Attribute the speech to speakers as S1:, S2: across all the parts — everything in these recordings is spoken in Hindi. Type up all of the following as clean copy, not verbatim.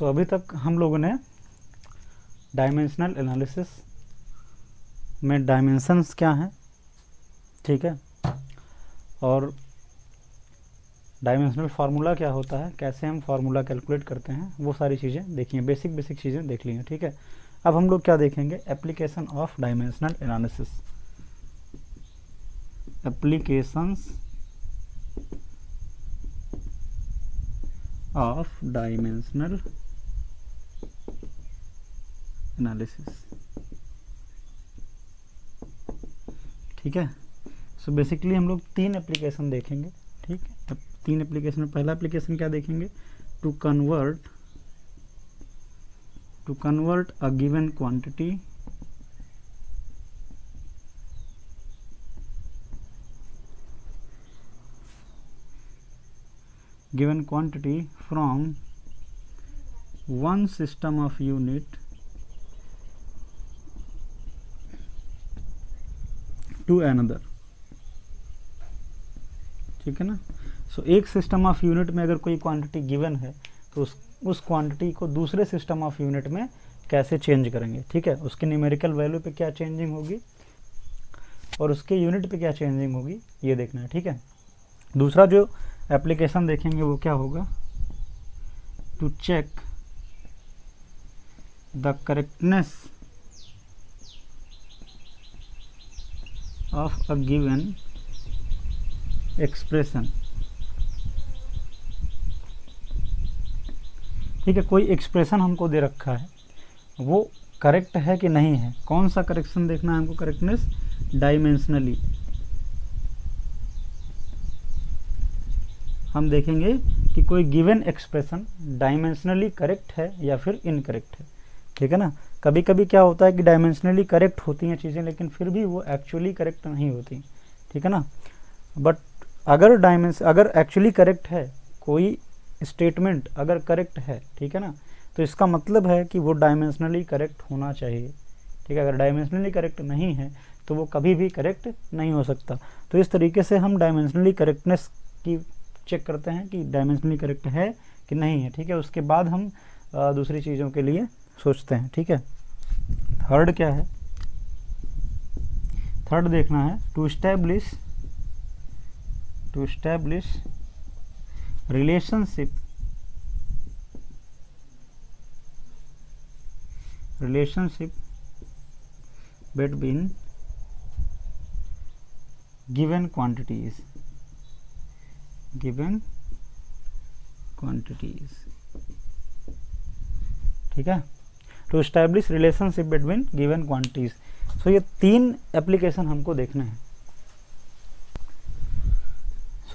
S1: सो अभी तक हम लोगों ने डायमेंशनल एनालिसिस में डायमेंशंस क्या हैं, ठीक है, और डायमेंशनल फार्मूला क्या होता है, कैसे हम फार्मूला कैलकुलेट करते हैं, वो सारी चीज़ें देखी हैं, बेसिक चीज़ें देख ली हैं, ठीक है। अब हम लोग क्या देखेंगे, application of dimensional analysis, applications of dimensional analysis, ठीक है। सो बेसिकली हम लोग 3 एप्लीकेशन देखेंगे, ठीक है। 3 एप्लीकेशन में पहला एप्लीकेशन क्या देखेंगे, to convert a given quantity from one system of unit to another, ठीक है ना। सो एक सिस्टम ऑफ यूनिट में अगर कोई क्वांटिटी गिवन है तो उस क्वांटिटी को दूसरे सिस्टम ऑफ यूनिट में कैसे चेंज करेंगे, ठीक है। उसके न्यूमेरिकल वैल्यू पे क्या चेंजिंग होगी और उसके यूनिट पे क्या चेंजिंग होगी, ये देखना है, ठीक है। दूसरा जो एप्लीकेशन देखेंगे वो क्या होगा, to check the correctness of a given expression, ठीक है। कोई एक्सप्रेशन हमको दे रखा है, वो करेक्ट है कि नहीं है, कौन सा करेक्शन देखना है हमको, करेक्टनेस डायमेंशनली। हम देखेंगे कि कोई गिवन एक्सप्रेशन डायमेंशनली करेक्ट है या फिर इनकरेक्ट है, ठीक है ना। कभी कभी क्या होता है कि डायमेंशनली करेक्ट होती हैं चीज़ें लेकिन फिर भी वो एक्चुअली करेक्ट नहीं होती, ठीक है ना। बट अगर एक्चुअली करेक्ट है, कोई स्टेटमेंट अगर करेक्ट है, ठीक है ना, तो इसका मतलब है कि वो डायमेंशनली करेक्ट होना चाहिए, ठीक है। अगर डायमेंशनली करेक्ट नहीं है तो वो कभी भी करेक्ट नहीं हो सकता। तो इस तरीके से हम डायमेंशनली करेक्टनेस की चेक करते हैं कि डायमेंशनली करेक्ट है कि नहीं है, ठीक है। उसके बाद हम दूसरी चीज़ों के लिए सोचते हैं, ठीक है। थर्ड क्या है, थर्ड देखना है to establish relationship between given quantities, ठीक है। To establish relationship between given quantities. So ये 3 एप्लीकेशन हमको देखने हैं,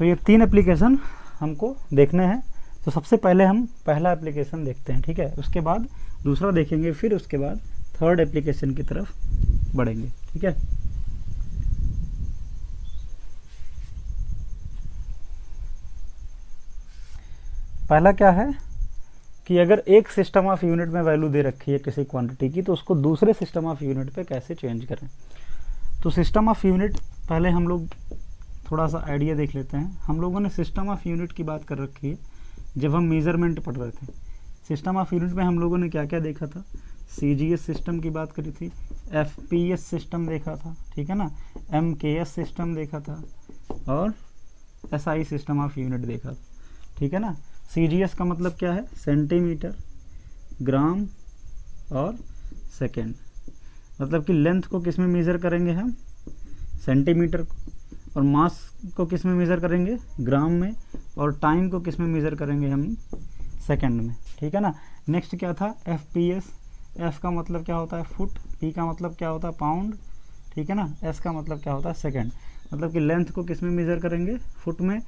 S1: ये 3 एप्लीकेशन हमको देखने हैं। तो सबसे पहले हम पहला एप्लीकेशन देखते हैं, ठीक है। उसके बाद दूसरा देखेंगे, फिर उसके बाद थर्ड एप्लीकेशन की तरफ बढ़ेंगे, ठीक है। पहला क्या है कि अगर एक सिस्टम ऑफ यूनिट में वैल्यू दे रखी है किसी क्वांटिटी की तो उसको दूसरे सिस्टम ऑफ यूनिट पे कैसे चेंज करें। तो सिस्टम ऑफ यूनिट पहले हम लोग थोड़ा सा आइडिया देख लेते हैं। हम लोगों ने सिस्टम ऑफ यूनिट की बात कर रखी है जब हम मेज़रमेंट पढ़ रहे थे। सिस्टम ऑफ यूनिट में हम लोगों ने क्या क्या देखा था, CGS सिस्टम की बात करी थी, FPS सिस्टम देखा था, ठीक है ना, MKS सिस्टम देखा था और SI सिस्टम ऑफ यूनिट देखा था, ठीक है ना। CGS का मतलब क्या है, सेंटीमीटर, ग्राम और सेकेंड। मतलब कि लेंथ को किस में मेज़र करेंगे हम, सेंटीमीटर, और मास को किस में मेज़र करेंगे, ग्राम में, और टाइम को किस में मेज़र करेंगे हम, सेकंड में, ठीक है ना। नेक्स्ट क्या था, FPS। F का मतलब क्या होता है, फुट। P का मतलब क्या होता है, पाउंड, ठीक है ना। S का मतलब क्या होता है, सेकंड। मतलब कि लेंथ को किस में मेज़र करेंगे, फुट में,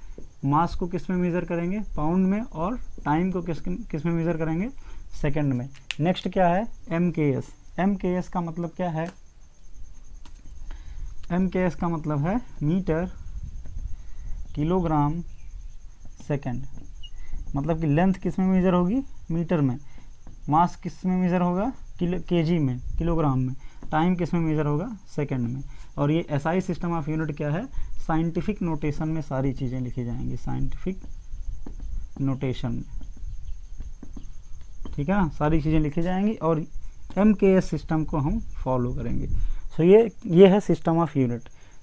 S1: मास को किस में मेज़र करेंगे, पाउंड में, और टाइम को किस में मेज़र करेंगे, सेकंड में। नेक्स्ट क्या है, MKS। MKS का मतलब क्या है, MKS का मतलब है मीटर, किलोग्राम, सेकंड। मतलब कि लेंथ किस में मेज़र होगी, मीटर में, मास किस में मेज़र होगा, केजी में, किलोग्राम में, टाइम किस में मेज़र होगा, सेकंड में। और ये SI सिस्टम ऑफ यूनिट क्या है, साइंटिफिक नोटेशन में सारी चीज़ें लिखी जाएंगी, साइंटिफिक नोटेशन में, ठीक है ना, सारी चीज़ें लिखी जाएंगी और MKS सिस्टम को हम फॉलो करेंगे। सो ये है सिस्टम ऑफ यूनिट।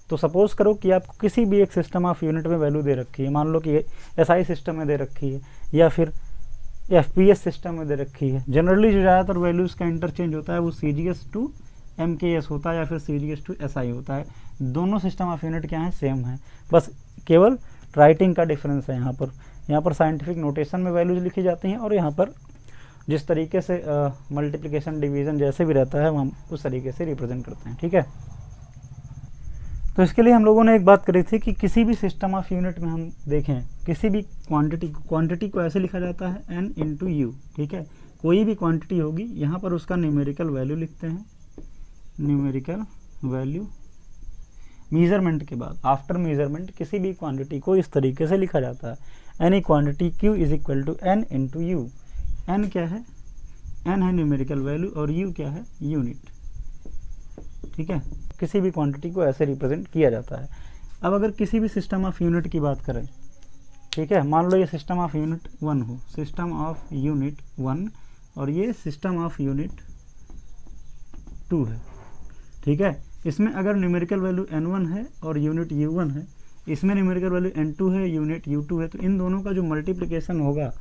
S1: तो सपोज करो कि आपको किसी भी एक सिस्टम ऑफ यूनिट में वैल्यू दे रखी है, मान लो कि SI सिस्टम में दे रखी है या फिर FPS सिस्टम में दे रखी है। जनरली जो ज़्यादातर वैल्यूज़ का इंटरचेंज होता है वो CGS टू MKS होता है या फिर CGS टू SI होता है। दोनों सिस्टम ऑफ यूनिट क्या है, सेम है, बस केवल राइटिंग का डिफरेंस है। यहाँ पर साइंटिफिक नोटेशन में वैल्यूज लिखी जाती हैं और यहाँ पर जिस तरीके से मल्टीप्लिकेशन डिवीज़न जैसे भी रहता है हम उस तरीके से रिप्रेजेंट करते हैं। ठीक है, तो इसके लिए हम लोगों ने एक बात करी थी कि किसी भी सिस्टम ऑफ यूनिट में हम देखें किसी भी क्वांटिटी को ऐसे लिखा जाता है n इंटू यू। ठीक है, कोई भी क्वांटिटी होगी यहाँ पर उसका न्यूमेरिकल वैल्यू लिखते हैं, न्यूमेरिकल वैल्यू मेजरमेंट के बाद, आफ्टर मेजरमेंट किसी भी क्वांटिटी को इस तरीके से लिखा जाता है, any quantity Q is equal to n into u. n क्या है, n है न्यूमेरिकल वैल्यू और u क्या है, यूनिट। ठीक है, किसी भी क्वांटिटी को ऐसे रिप्रेजेंट किया जाता है। अब अगर किसी भी सिस्टम ऑफ यूनिट की बात करें, ठीक है, मान लो ये सिस्टम ऑफ यूनिट 1 हो, सिस्टम ऑफ यूनिट 1 और ये सिस्टम ऑफ यूनिट 2 है। ठीक है, इसमें अगर न्यूमेरिकल वैल्यू n1 है और यूनिट u1 है, इसमें न्यूमेरिकल वैल्यू n2 है, यूनिट u2 है, तो इन दोनों का जो मल्टीप्लिकेशन होगा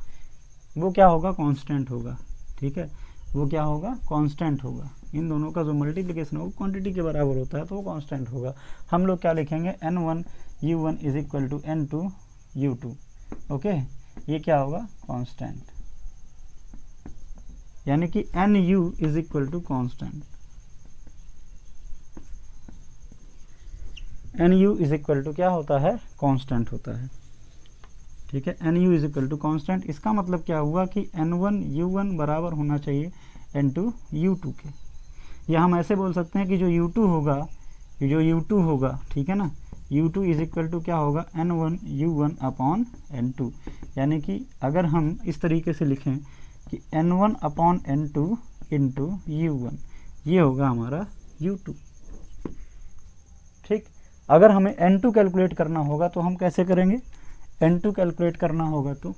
S1: वो क्या होगा, कांस्टेंट होगा। ठीक है, वो क्या होगा, कांस्टेंट होगा। इन दोनों का जो मल्टीप्लिकेशन होगा क्वांटिटी के बराबर होता है तो वो कांस्टेंट होगा। हम लोग क्या लिखेंगे, n1 u1 is equal to n2 u2। Okay, ये क्या होगा, कांस्टेंट, यानी कि nu is equal to constant, nu is equal to क्या होता है, कांस्टेंट होता है। ठीक है, nu is equal to constant, इसका मतलब क्या हुआ कि n1 u1 बराबर होना चाहिए n2 u2 के, या हम ऐसे बोल सकते हैं कि जो u2 होगा, ठीक है ना, u2 इज इक्वल टू क्या होगा, n1 u1 अपॉन n2। यानी कि अगर हम इस तरीके से लिखें कि n1 upon n2 into u1, ये होगा हमारा u2। ठीक, अगर हमें n2 कैलकुलेट करना होगा तो हम कैसे करेंगे, n2 कैलकुलेट करना होगा तो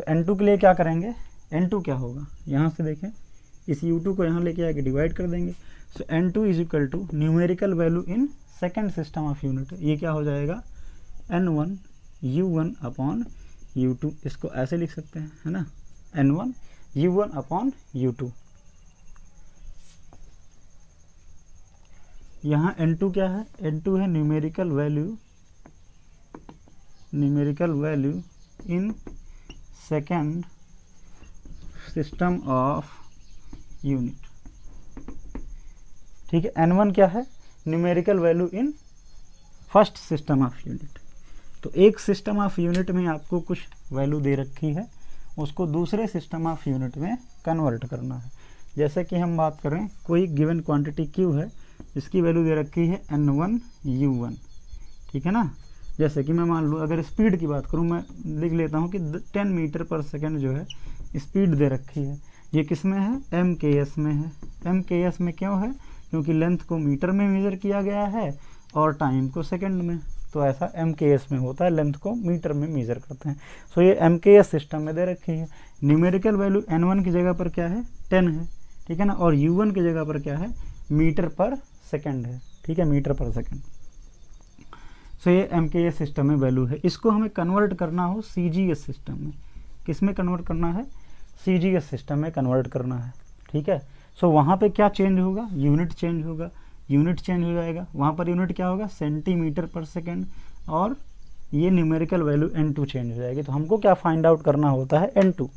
S1: n2 के लिए क्या करेंगे, n2 क्या होगा, यहाँ से देखें, इस u2 को यहाँ लेके आके डिवाइड कर देंगे। n2 is equal to numerical value in second system of unit, ये क्या हो जाएगा, n1 u1 अपॉन u2, इसको ऐसे लिख सकते हैं, है ना, n1 u1 अपॉन u2। यहाँ n2 क्या है, n2 है numerical value in second system of unit. ठीक है, n1 क्या है, numerical value in first system of unit. तो एक सिस्टम ऑफ यूनिट में आपको कुछ वैल्यू दे रखी है, उसको दूसरे सिस्टम ऑफ यूनिट में कन्वर्ट करना है। जैसे कि हम बात करें, कोई गिवन क्वांटिटी Q है, इसकी वैल्यू दे रखी है n1 u1। ठीक है ना, जैसे कि मैं मान लूँ अगर स्पीड की बात करूँ, मैं लिख लेता हूँ कि 10 मीटर पर सेकेंड जो है स्पीड दे रखी है, ये किस में है, MKS में है। MKS में क्यों है, क्योंकि लेंथ को मीटर में मेज़र किया गया है और टाइम को सेकंड में, तो ऐसा MKS में होता है, लेंथ को मीटर में मेज़र करते हैं। सो ये MKS सिस्टम में दे रखी है। न्यूमेरिकल वैल्यू n1 की जगह पर क्या है, 10 है, ठीक है ना, और u1 की जगह पर क्या है, मीटर पर सेकंड है। ठीक है, मीटर पर सेकंड। सो ये MKS सिस्टम में वैल्यू है। इसको हमें कन्वर्ट करना हो CGS सिस्टम में, किस में कन्वर्ट करना है, CGS सिस्टम में कन्वर्ट करना है। ठीक है, सो वहाँ पे क्या चेंज होगा, यूनिट चेंज होगा, यूनिट चेंज हो जाएगा, वहाँ पर यूनिट क्या होगा, सेंटीमीटर पर सेकंड, और ये न्यूमेरिकल वैल्यू n2 चेंज हो जाएगी। तो हमको क्या फाइंड आउट करना होता है, n2,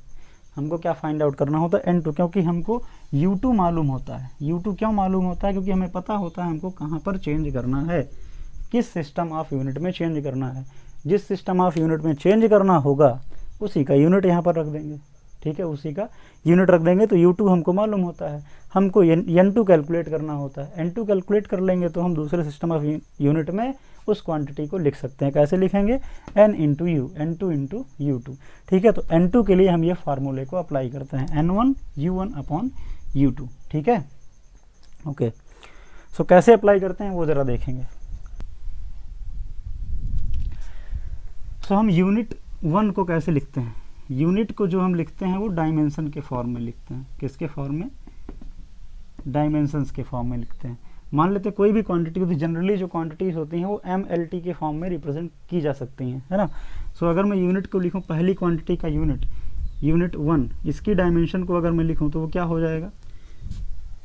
S1: हमको क्या फाइंड आउट करना होता है, n2, क्योंकि हमको u2 मालूम होता है। u2 क्यों मालूम होता है, क्योंकि हमें पता होता है हमको कहाँ पर चेंज करना है, किस सिस्टम ऑफ यूनिट में चेंज करना है। जिस सिस्टम ऑफ यूनिट में चेंज करना होगा उसी का यूनिट यहाँ पर रख देंगे। ठीक है, उसी का यूनिट रख देंगे, तो u2 हमको मालूम होता है, हमको n2 कैलकुलेट करना होता है। n2 कैलकुलेट कर लेंगे तो हम दूसरे सिस्टम ऑफ यूनिट में उस क्वांटिटी को लिख सकते हैं। कैसे लिखेंगे, n into you, n2 into u2। ठीक है, तो n2 के लिए हम ये फार्मूले को अप्लाई करते हैं, n1 u1 अपॉन u2। ठीक है, ओके। सो कैसे अप्लाई करते हैं वो ज़रा देखेंगे। सो हम यूनिट 1 को कैसे लिखते हैं, यूनिट को जो हम लिखते हैं वो डायमेंशन के फॉर्म में लिखते हैं। किसके फॉर्म में? डायमेंशंस के फॉर्म में लिखते हैं। मान लेते हैं कोई भी क्वांटिटी होती है, जनरली जो क्वांटिटीज होती हैं वो MLT के फॉर्म में रिप्रेजेंट की जा सकती हैं, है ना। सो अगर मैं यूनिट को लिखूं, पहली क्वांटिटी का यूनिट 1, इसकी डायमेंशन को अगर मैं लिखूं तो वो क्या हो जाएगा?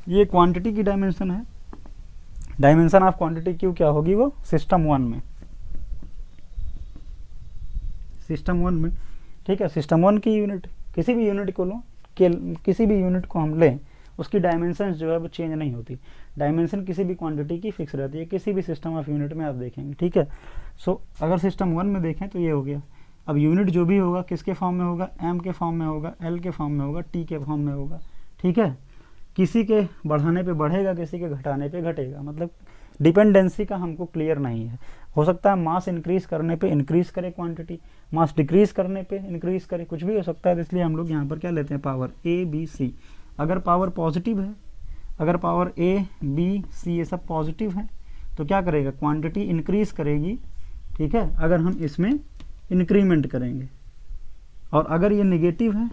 S1: ये क्वांटिटी की डायमेंशन है। डायमेंशन ऑफ क्वांटिटी क्यों क्या होगी? वो सिस्टम 1 में, सिस्टम 1 में, ठीक है। सिस्टम 1 की यूनिट, किसी भी यूनिट को लो, किसी भी यूनिट को हम लें, उसकी डायमेंशन जो है वो चेंज नहीं होती। डायमेंशन किसी भी क्वांटिटी की फिक्स रहती है, किसी भी सिस्टम ऑफ यूनिट में आप देखेंगे, ठीक है। सो अगर सिस्टम 1 में देखें तो ये हो गया। अब यूनिट जो भी होगा किसके फॉर्म में होगा? M के फॉर्म में होगा, L के फॉर्म में होगा, T के फॉर्म में होगा, ठीक है। किसी के बढ़ाने पे बढ़ेगा, किसी के घटाने पे घटेगा, मतलब डिपेंडेंसी का हमको क्लियर नहीं है। हो सकता है मास इंक्रीज करने पे इंक्रीज करे क्वांटिटी, मास डिक्रीज करने पे इंक्रीज करे, कुछ भी हो सकता है। इसलिए हम लोग यहाँ पर क्या लेते हैं? Power A B C। अगर पावर पॉजिटिव है, अगर पावर A B C ये सब पॉजिटिव है तो क्या करेगा? क्वांटिटी इंक्रीज करेगी, ठीक है, अगर हम इसमें इंक्रीमेंट करेंगे। और अगर ये नेगेटिव है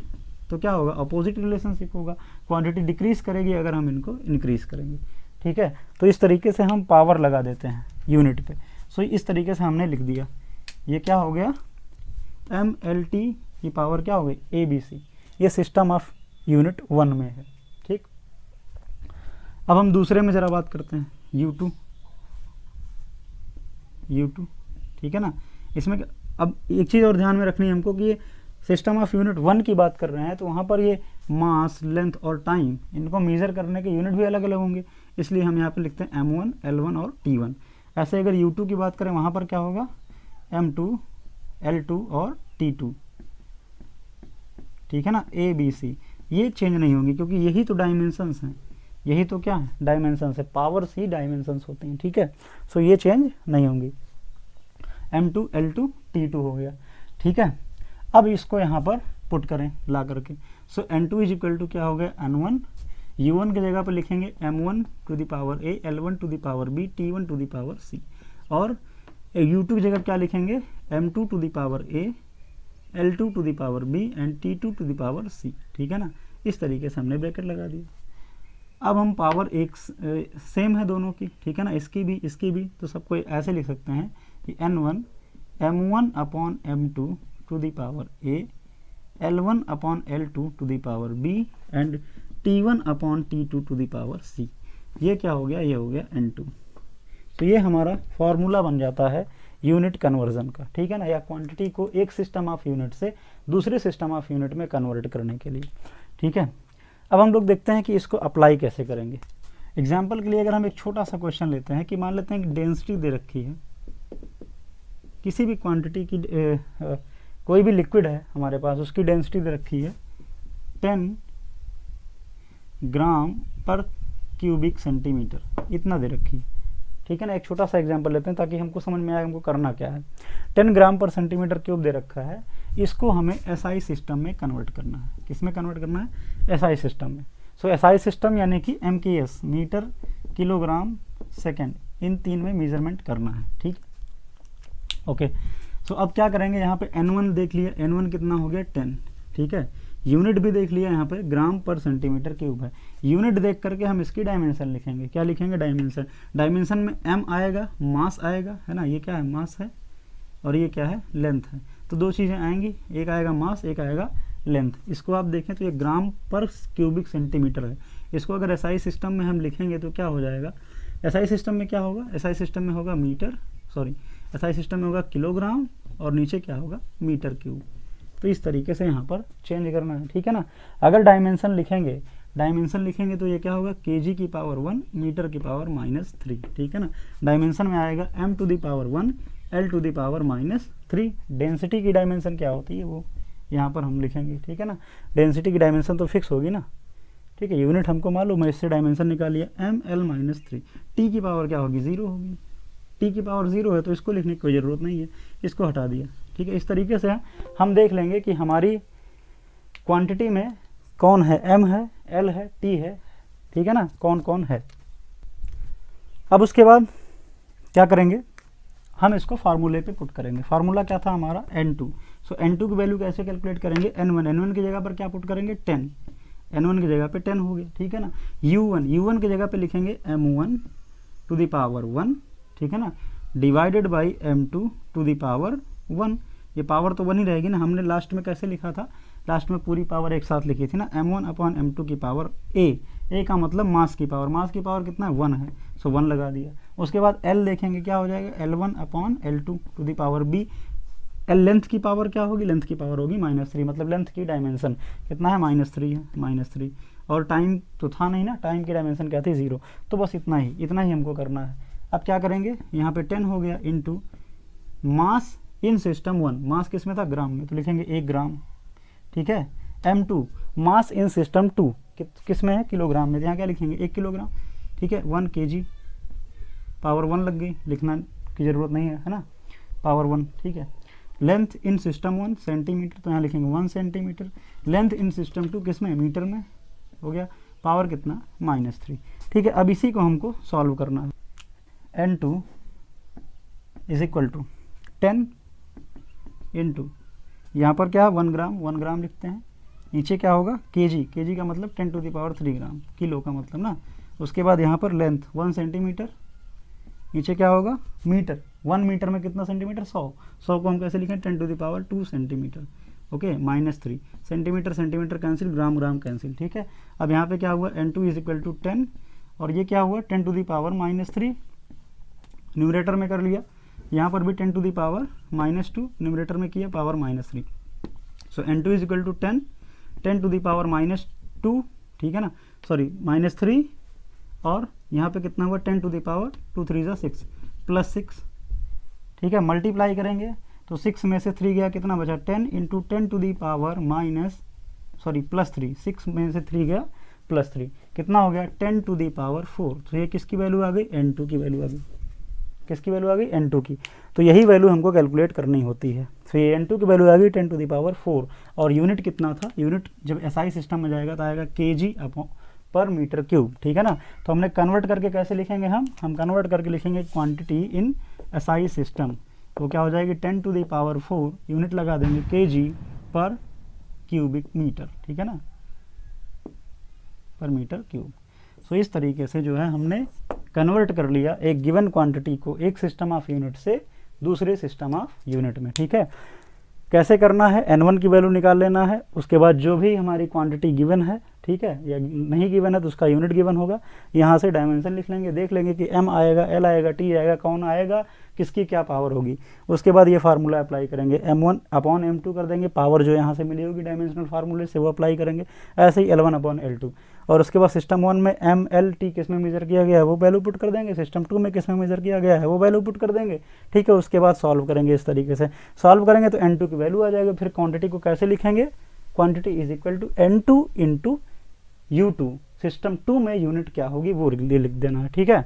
S1: तो क्या होगा? अपोजिट रिलेशनशिप होगा, क्वांटिटी डिक्रीज करेगी अगर हम इनको इंक्रीज करेंगे, ठीक है। तो इस तरीके से हम पावर लगा देते हैं यूनिट पे। सो इस तरीके से हमने लिख दिया। ये क्या हो गया? MLT की पावर क्या हो गई? ABC। ये सिस्टम ऑफ यूनिट 1 में है, ठीक। अब हम दूसरे में ज़रा बात करते हैं, U2, ठीक है ना। इसमें अब एक चीज़ और ध्यान में रखनी है हमको कि ये सिस्टम ऑफ यूनिट 1 की बात कर रहे हैं, तो वहाँ पर ये मास, लेंथ और टाइम, इनको मेज़र करने के यूनिट भी अलग अलग होंगे, इसलिए हम यहाँ पे लिखते हैं M1, L1 और T1। ऐसे अगर U2 की बात करें, वहाँ पर क्या होगा? M2, L2 और T2, ठीक है ना। A B C ये चेंज नहीं होंगी, क्योंकि यही तो डायमेंशंस हैं, यही तो क्या है? डायमेंशंस है। पावर्स ही डायमेंशंस होती हैं, ठीक है। सो ये चेंज नहीं होंगी। M2, L2, T2 हो गया, ठीक है। अब इसको यहाँ पर पुट करें ला करके। सो N2 इज इक्वल टू क्या हो गया? N1। U1 की जगह पर लिखेंगे M1 to the power A, L1 to the power B, T1 to the power C। और U2 की जगह क्या लिखेंगे? M2 to the power A, L2 to the power B and T2 to the power C, ठीक है ना। इस तरीके से हमने ब्रैकेट लगा दिया। अब हम पावर एक सेम है दोनों की, ठीक है ना, इसकी भी, तो सबको ऐसे लिख सकते हैं कि N1 M1 upon M2 to the power A, L1 upon L2 to the power B and T1 upon T2 to the power C। ये क्या हो गया? ये हो गया N2। तो ये हमारा फॉर्मूला बन जाता है यूनिट कन्वर्जन का, ठीक है ना, या क्वांटिटी को एक सिस्टम ऑफ यूनिट से दूसरे सिस्टम ऑफ यूनिट में कन्वर्ट करने के लिए, ठीक है। अब हम लोग देखते हैं कि इसको अप्लाई कैसे करेंगे। एग्जाम्पल के लिए अगर हम एक छोटा सा क्वेश्चन लेते हैं कि मान लेते हैं कि डेंसिटी दे रखी है, किसी भी क्वांटिटी की कोई भी लिक्विड है हमारे पास, उसकी डेंसिटी दे रखी है 10 ग्राम पर क्यूबिक सेंटीमीटर, इतना दे रखी है, ठीक है ना। एक छोटा सा एग्जांपल लेते हैं ताकि हमको समझ में आए हमको करना क्या है। 10 ग्राम पर सेंटीमीटर क्यूब दे रखा है, इसको हमें SI सिस्टम में कन्वर्ट करना है। किस में कन्वर्ट करना है? SI सिस्टम में। सो SI सिस्टम यानी कि MKS, मीटर, किलोग्राम, सेकेंड, इन 3 में मेजरमेंट करना है, ठीक। ओके, सो अब क्या करेंगे? यहाँ पे N1 देख लिया, N1 कितना हो गया? 10, ठीक है। यूनिट भी देख लिया, यहाँ पे ग्राम पर सेंटीमीटर क्यूब है। यूनिट देख करके हम इसकी डायमेंशन लिखेंगे। क्या लिखेंगे? डायमेंशन। डायमेंशन में M आएगा, मास आएगा, है ना, ये क्या है? मास है, और ये क्या है? लेंथ है। तो दो चीज़ें आएंगी, एक आएगा मास, एक आएगा लेंथ। इसको आप देखें तो ये ग्राम पर क्यूबिक सेंटीमीटर है। इसको अगर SI सिस्टम में हम लिखेंगे तो क्या हो जाएगा? SI सिस्टम में क्या होगा? SI सिस्टम में होगा SI सिस्टम में होगा किलोग्राम, और नीचे क्या होगा? Metre cube. तो इस तरीके से यहाँ पर चेंज करना है, ठीक है ना। अगर डायमेंशन लिखेंगे तो ये क्या होगा? kg की पावर 1, मीटर की पावर -3, ठीक है ना। डायमेंशन में आएगा m to the power 1, L to the power -3। Density की डायमेंशन क्या होती है वो यहाँ पर हम लिखेंगे, ठीक है ना। डेंसिटी की डायमेंशन तो फिक्स होगी ना, ठीक है। यूनिट हमको मालूम है, इससे डायमेंशन निकालिए ml-3। टी की पावर क्या होगी? 0 होगी। टी की पावर 0 है तो इसको लिखने की कोई ज़रूरत नहीं है, इसको हटा दिया, ठीक है। इस तरीके से हम देख लेंगे कि हमारी क्वांटिटी में कौन है, M है, L है, T है, ठीक है ना, कौन कौन है। अब उसके बाद क्या करेंगे? हम इसको फार्मूले पे पुट करेंगे। फार्मूला क्या था हमारा? N2। सो N2 की वैल्यू कैसे कैलकुलेट करेंगे, N1 की जगह पर क्या पुट करेंगे 10, N1 की जगह पे 10 हो गया, ठीक है ना। U1 की जगह पे लिखेंगे M1 टू द पावर 1, ठीक है ना, divided by M2 to the power 1। ये पावर तो 1 ही रहेगी ना, हमने लास्ट में कैसे लिखा था, लास्ट में पूरी पावर एक साथ लिखी थी ना, M1 अपॉन M2 की पावर ए का मतलब मास की पावर कितना है 1 है, सो 1 लगा दिया। उसके बाद L देखेंगे क्या हो जाएगा, L1 upon L2 to the power B। L length की पावर क्या होगी, लेंथ की पावर होगी -3, मतलब लेंथ की डायमेंशन कितना है -3 है, -3। और टाइम तो था नहीं ना, टाइम की डायमेंशन क्या थी 0। तो बस इतना ही हमको करना है। अब क्या करेंगे, यहाँ पे 10 हो गया इनटू मास इन सिस्टम 1, मास किस में था, ग्राम में, तो लिखेंगे 1 ग्राम, ठीक है। M2 मास इन सिस्टम 2 किस में है, किलोग्राम में, यहाँ क्या लिखेंगे 1 किलोग्राम, ठीक है। 1 kg, पावर 1 लग गई, लिखना की ज़रूरत नहीं है ना, पावर 1, ठीक है। लेंथ इन सिस्टम 1 सेंटीमीटर, तो यहाँ लिखेंगे 1 सेंटीमीटर। लेंथ इन सिस्टम 2 किस में, मीटर में, हो गया। पावर कितना, -3, ठीक है। अब इसी को हमको सॉल्व करना है। N2 is equal to 10 into, यहाँ पर क्या है 1 ग्राम लिखते हैं, नीचे क्या होगा केजी का मतलब 10 to the power 3 gram, kilo का मतलब ना। उसके बाद यहाँ पर लेंथ 1 सेंटीमीटर, नीचे क्या होगा मीटर, 1 मीटर में कितना सेंटीमीटर, 100 को हम कैसे लिखें 10 to the power 2 centimetre, okay, -3 centimetre cancel, gram cancel, ठीक है। अब यहाँ पे क्या हुआ, N2 इज इक्वल टू 10, और ये क्या हुआ 10 टू द पावर -3, न्यूमरेटर में कर लिया, यहाँ पर भी 10 टू द पावर -2, न्यूमरेटर में किया power -3। So N2 is equal to 10 to the power -2, ठीक है ना, सॉरी -3, और यहाँ पे कितना हुआ 10 टू द पावर 2 3 = 6 प्लस 6, ठीक है। मल्टीप्लाई करेंगे तो 6 में से 3 गया, कितना बचा 10 इंटू 10 टू द पावर +3, 6 में से 3 गया +3, कितना हो गया 10 टू द पावर 4। तो ये किसकी वैल्यू आ गई, N2 की वैल्यू आ गई, किसकी वैल्यू आ गई, N2 की। तो यही वैल्यू हमको कैलकुलेट करनी होती है। तो ये N2 की वैल्यू आ गई 10 टू द पावर 4, और यूनिट कितना था, यूनिट जब SI सिस्टम में जाएगा तो आएगा kg पर मीटर क्यूब, ठीक है ना। तो हमने कन्वर्ट करके कैसे लिखेंगे, हम कन्वर्ट करके लिखेंगे क्वांटिटी इन SI सिस्टम, तो क्या हो जाएगी 10 टू द पावर 4, यूनिट लगा देंगे kg पर क्यूबिक मीटर, ठीक है ना, पर मीटर क्यूब। सो इस तरीके से जो है हमने कन्वर्ट कर लिया एक गिवन क्वांटिटी को एक सिस्टम ऑफ यूनिट से दूसरे सिस्टम ऑफ यूनिट में, ठीक है। कैसे करना है, N1 की वैल्यू निकाल लेना है, उसके बाद जो भी हमारी क्वांटिटी गिवन है, ठीक है, या नहीं गिवन है तो उसका यूनिट गिवन होगा, यहाँ से डायमेंशन लिख लेंगे, देख लेंगे कि M आएगा, L आएगा, T आएगा, कौन आएगा, किसकी क्या पावर होगी। उसके बाद ये फार्मूला अप्लाई करेंगे, M1 अपॉन M2 कर देंगे, पावर जो यहाँ से मिली होगी डायमेंशनल फार्मूले से वो अप्लाई करेंगे, ऐसे ही L1 अपॉन L2। और उसके बाद सिस्टम 1 में M L T किस में मेजर किया गया है वो वैल्यू पुट कर देंगे, सिस्टम 2 में किस में मेजर किया गया है वो वैल्यू पुट कर देंगे, ठीक है। उसके बाद सॉल्व करेंगे, इस तरीके से सॉल्व करेंगे तो N2 की वैल्यू आ जाएगी। फिर क्वांटिटी को कैसे लिखेंगे, quantity is equal to N2 into U2, system 2 में यूनिट क्या होगी वो लिख देना है, ठीक है।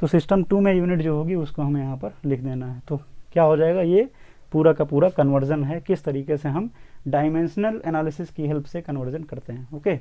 S1: तो सिस्टम 2 में यूनिट जो होगी उसको हमें यहाँ पर लिख देना है। तो क्या हो जाएगा, ये पूरा का पूरा कन्वर्जन है, किस तरीके से हम डायमेंशनल एनालिसिस की हेल्प से कन्वर्जन करते हैं, ओके।